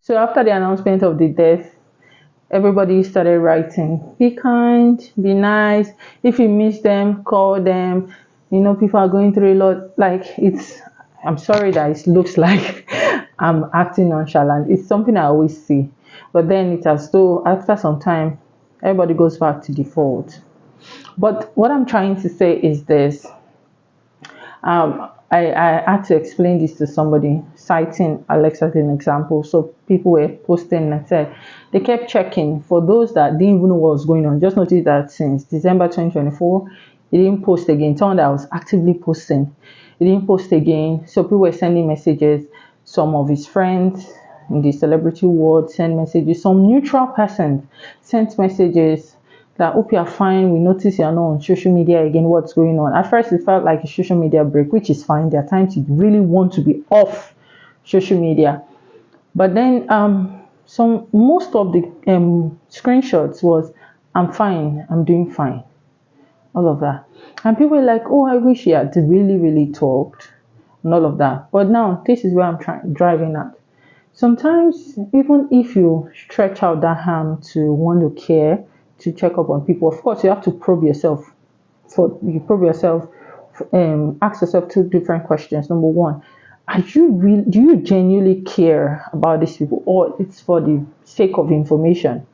So after the announcement of the death, everybody started writing, be kind, be nice, if you miss them, call them. People are going through a lot. Like, I'm sorry that it looks like I'm acting nonchalant. It's something I always see, but then it's as though after some time everybody goes back to default. But what I'm trying to say is this. I had to explain this to somebody, citing Alexa as an example. So people were posting and said they kept checking for those that didn't even know what was going on. Just noticed that since December 2024, he didn't post again. Someone that was actively posting, he didn't post again. So people were sending messages. Some of his friends in the celebrity world sent messages. Some neutral persons sent messages that hope you are fine. We notice you're not on social media again. What's going on? At first, it felt like a social media break, which is fine. There are times you really want to be off social media, but then some most of the screenshots was, "I'm fine. I'm doing fine." All of that, and people were like, "Oh, I wish he had really, really talked," and all of that. But now this is where I'm driving at. Sometimes, even if you stretch out that arm to want to care, to check up on people, of course, you have to probe yourself. Ask yourself two different questions. Number one, do you genuinely care about these people, or it's for the sake of information?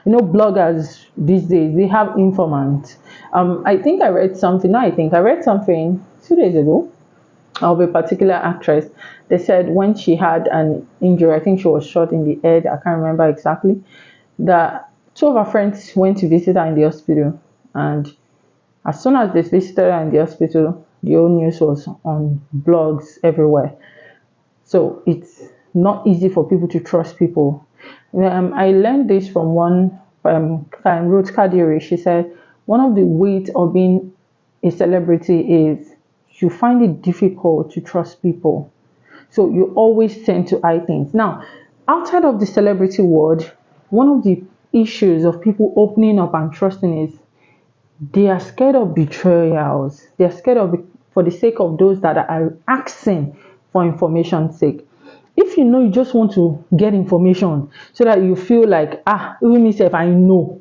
Bloggers these days, they have informants. I think I read something. No, I read something 2 days ago of a particular actress. They said when she had an injury, I think she was shot in the head, I can't remember exactly, that two of her friends went to visit her in the hospital. And as soon as they visited her in the hospital, the whole news was on blogs everywhere. So it's not easy for people to trust people. I learned this from one Ruth Kadiri. She said one of the ways of being a celebrity is you find it difficult to trust people. So you always tend to hide things. Now, outside of the celebrity world, one of the issues of people opening up and trusting is they are scared of betrayals. They are scared of, for the sake of those that are asking for information's sake. If you know you just want to get information so that you feel like, even myself, I know,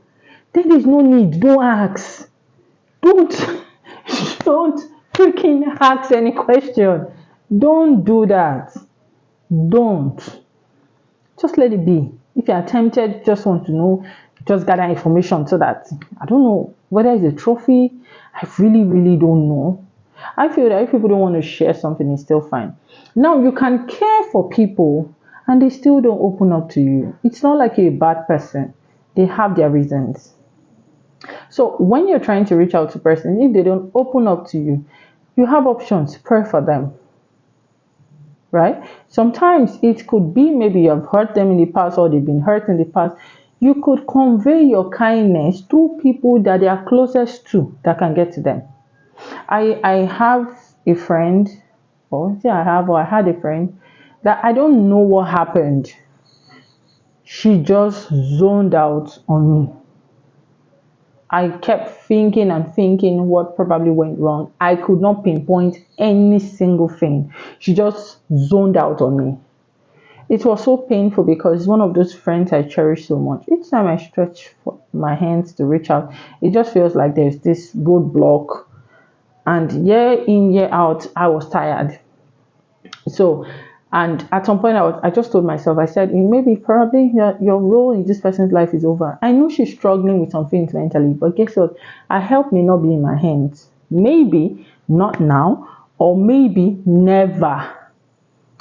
then there's no need. Don't ask. Don't, don't freaking ask any question. Don't do that. Don't. Just let it be. If you are tempted, just want to know, just gather information so that, I don't know whether it's a trophy. I really, really don't know. I feel that if people don't want to share something, it's still fine. Now, you can care for people and they still don't open up to you. It's not like you're a bad person. They have their reasons. So when you're trying to reach out to a person, if they don't open up to you, you have options. Pray for them. Right? Sometimes it could be maybe you have hurt them in the past or they've been hurt in the past. You could convey your kindness to people that they are closest to that can get to them. I have a friend, I had a friend that I don't know what happened. She just zoned out on me. I kept thinking and thinking what probably went wrong. I could not pinpoint any single thing. She just zoned out on me. It was so painful because it's one of those friends I cherish so much. Each time I stretch my hands to reach out, it just feels like there's this roadblock. And year in, year out, I was tired. So, and at some point, I just told myself, I said, maybe probably your role in this person's life is over. I know she's struggling with some things mentally, but guess what? Her help may not be in my hands. Maybe not now, or maybe never.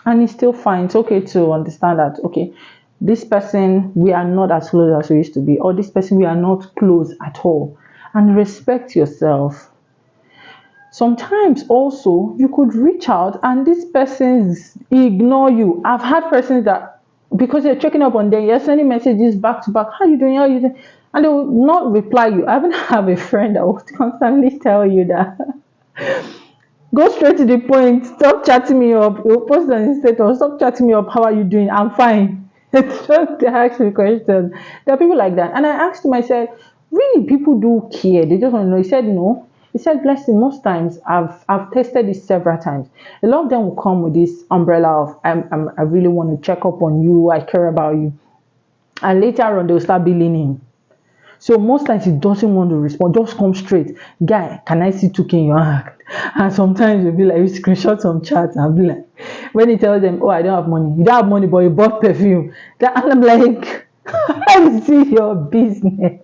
And it's still fine. It's okay to understand that, okay, this person, we are not as close as we used to be, or this person, we are not close at all. And respect yourself. Sometimes also you could reach out and these persons ignore you. I've had persons that, because you're checking up on them, you're sending messages back to back, how you doing, and they will not reply you. I even have a friend that would constantly tell you that go straight to the point, stop chatting me up. You'll post on his status, stop chatting me up, how are you doing? I'm fine. It's just to ask me questions. There are people like that. And I asked myself, Really, people do care. They just want to know. He said no. He said, blessing, most times I've tested this several times. A lot of them will come with this umbrella of I really want to check up on you, I care about you. And later on they'll start billing him. So most times he doesn't want to respond, just come straight. Guy, can I see 2K in your hand? And sometimes you'll be like, you screenshot some chats and be like, when he tells them, oh, I don't have money. You don't have money, but you bought perfume. And I'm like, how is it your business?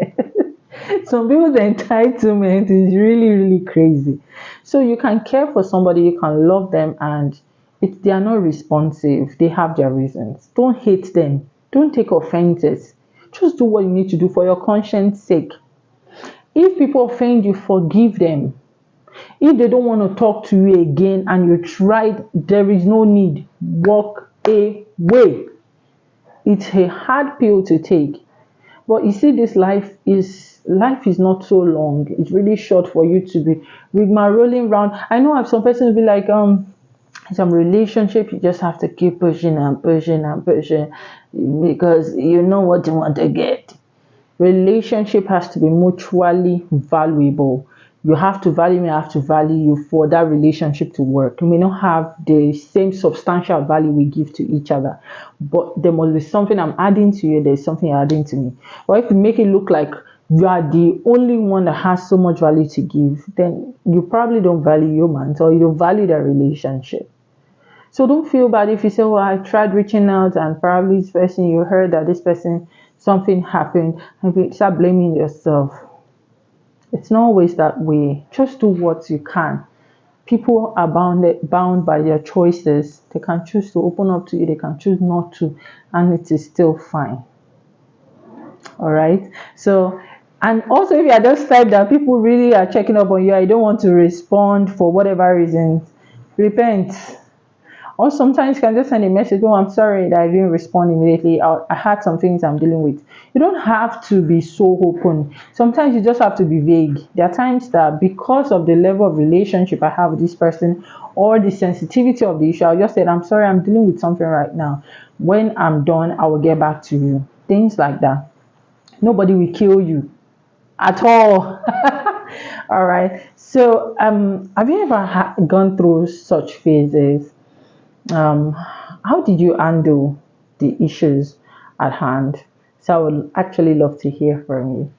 Some people's entitlement is really, really crazy. So you can care for somebody, you can love them, and if they are not responsive, they have their reasons. Don't hate them. Don't take offenses. Just do what you need to do for your conscience sake. If people offend you, forgive them. If they don't want to talk to you again and you tried, there is no need. Walk away. It's a hard pill to take. But you see, this life is not so long. It's really short for you to be rolling around. I know some persons be like, some relationship you just have to keep pushing and pushing and pushing because you know what you want to get. Relationship has to be mutually valuable. You have to value me, I have to value you for that relationship to work. We may not have the same substantial value we give to each other, but there must be something I'm adding to you, there's something you're adding to me. Or if you make it look like you are the only one that has so much value to give, then you probably don't value your man or you don't value that relationship. So don't feel bad if you say, well, I tried reaching out and probably this person, you heard that this person, something happened, and you start blaming yourself. It's not always that way. Just do what you can. People are bound by their choices. They can choose to open up to you, they can choose not to, and it is still fine. All right. So, and also if you are just type that people really are checking up on you, I don't want to respond for whatever reasons, repent. Or sometimes you can just send a message, oh, I'm sorry that I didn't respond immediately. I had some things I'm dealing with. You don't have to be so open. Sometimes you just have to be vague. There are times that because of the level of relationship I have with this person or the sensitivity of the issue, I'll just say, I'm sorry, I'm dealing with something right now. When I'm done, I will get back to you. Things like that. Nobody will kill you at all. All right. So, have you ever gone through such phases? um, how did you handle the issues at hand? So I would actually love to hear from you.